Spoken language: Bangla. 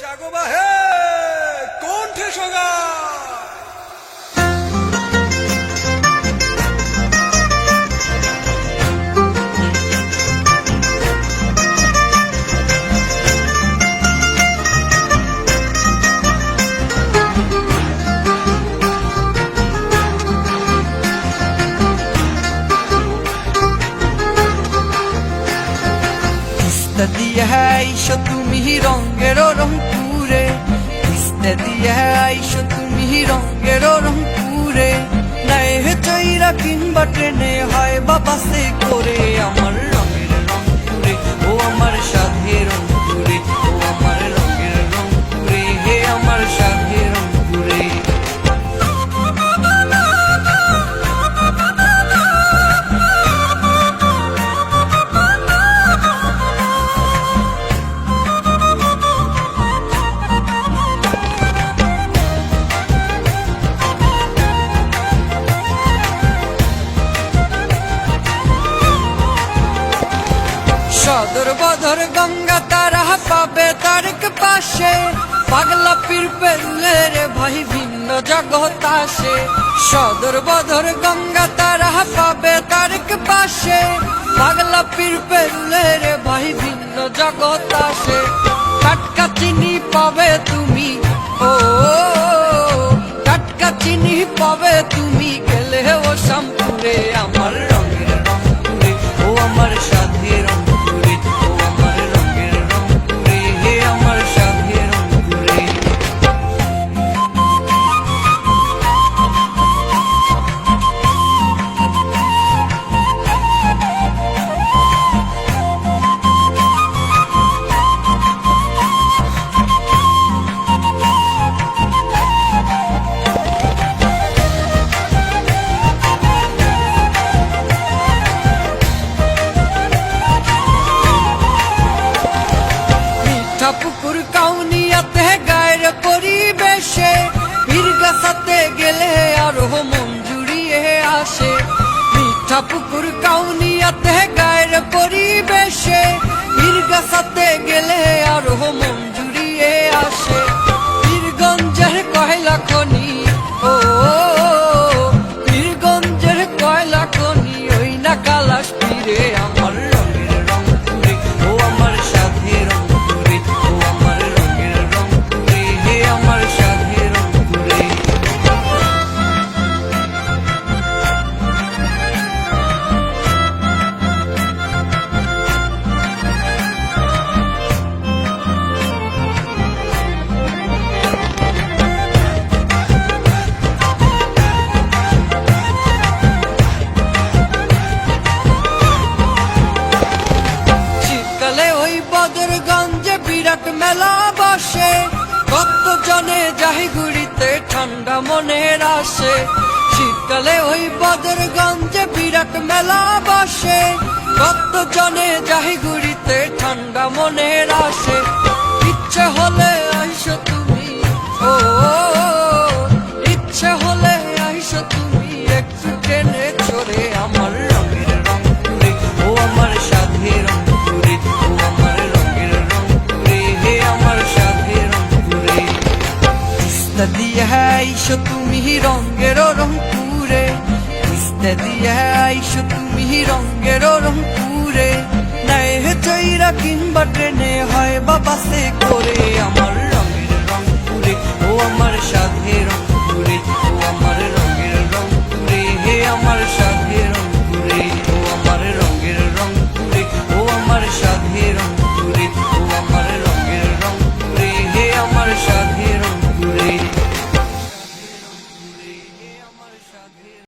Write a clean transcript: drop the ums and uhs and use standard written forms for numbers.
জাগো বাহে কণ্ঠে সগা দিয়া আইসো তুমি রঙের রংপুরে, কিস্তে দিয়া আইসো তুমি রঙের রংপুরে। নাই হে চৈরা কিংবা ট্রেনে হয় বাবাসে করে আমার রঙের রংপুরে, ও আমার সাধে রংপুরে, ও আমার রঙের রংপুরে, হে আমার সাধে রংপুরে। সদর বদর গঙ্গা তারা পাবে তারক পাশে, পাগলা পীর পেলে রে ভাই ভিন্ন জগৎ আসে। সদর বদর গঙ্গা তারা পাবে তারক পাশে, পাগলা পীর পেলে রে ভাই ভিন্ন জগৎ আসে। টাটকা চিনি পাবে তুমি, ও টাটকা চিনি পাবে তুমি গেলে ও শ্যামপুরে। আমার রঙের রংপুরে, ও আমার সাথে রংপুরে, ও আমার রঙের রংপুরে, হে আমার সাথে রংপুরে। পুকুর কাউনিয়াতে গায়ের পরিবেশে, বীরগাছাতে গেলে আরো মন জুড়িয়ে আসে। মিঠা পুকুর কাউনিয়াতে গায়ের পরিবেশে, বীরগাছাতে গেলে আরো মন জুড়িয়ে আসে। বীরগঞ্জের কয়লা খনি, ও বীরগঞ্জের কয়লা খনি, ওই না কালাস পীরে। আমার রঙের রংপুরে, ও আমার সাথে রংপুরে, ও আমার রঙের রংপুরে, হে আমার সাথে রংপুরে। শীতকালে ওই বদরগঞ্জে বিরাট মেলা বসে, কত জনে যাই ঘুরিতে ঠান্ডা মনের আসে। শীতকালে ওই বদরগঞ্জে বিরাট মেলা বসে, কত জনে যাই ঘুরিতে ঠান্ডা মনের আসে। ইচ্ছে হলে আইসো তুমি, ও ইচ্ছে হলে আইসো তুমি একটু ট্রেনে চড়ে। আমার রঙের রংপুরে, ও আমার সাথে রংপুরে, ও আমার রঙের রংপুরে, হে আমার সাথে রংপুরে। কিস্তে দিয়া আইসো তুমি রঙের রংপুরে, কিস্তে দিয়া আইসো তুমি রঙের রংপুরে। নাই হে চৈরা কিংবা ট্রেনে হয় বাবাসে